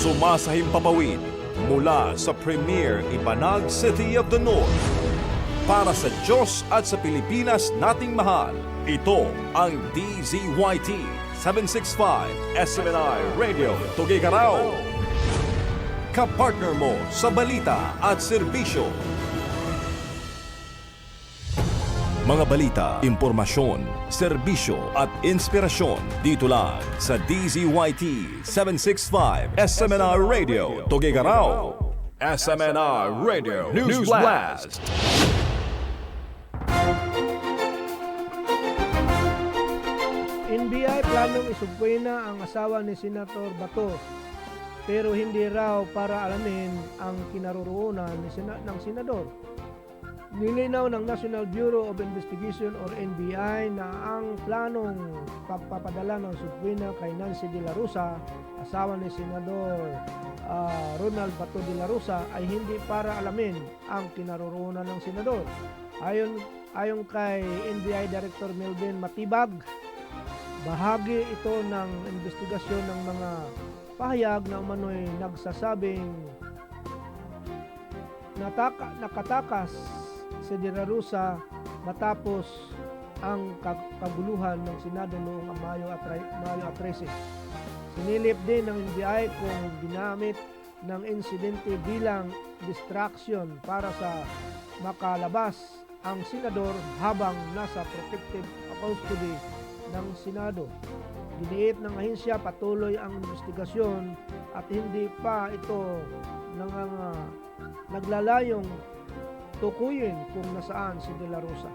Sumasahimpapawid mula sa Premier Ibanag City of the North. Para sa Diyos at sa Pilipinas nating mahal, ito ang DZYT 765 SMNI Radio Tuguegarao. Kapartner mo sa balita at serbisyo. Mga balita, impormasyon, serbisyo at inspirasyon dito lang sa DZYT 765 SMNR Radio Tuguegarao. SMNR Radio News Blast. NBI planong isugpuin ang asawa ni Senator Bato pero hindi raw para alamin ang kinaroroonan ng senador. Nilinaw ng National Bureau of Investigation or NBI na ang planong pagpapadala ng subpoena kay Nancy de la Rosa, asawa ni Senador Ronald Bato de la Rosa, ay hindi para alamin ang kinaroroonan ng senador. Ayon kay NBI Director Melvin Matibag, bahagi ito ng investigasyon ng mga pahayag na umano'y nagsasabing nakatakas si De La Rosa matapos ang kaguluhan ng Senado noong Mayo 13. Sinilip din ng NBI kung ginamit ng insidente bilang distraction para sa makalabas ang senador habang nasa protective custody ng Senado. Giniit ng ahensya patuloy ang investigasyon at hindi pa ito naglalayong tukuyin kung nasaan si De La Rosa.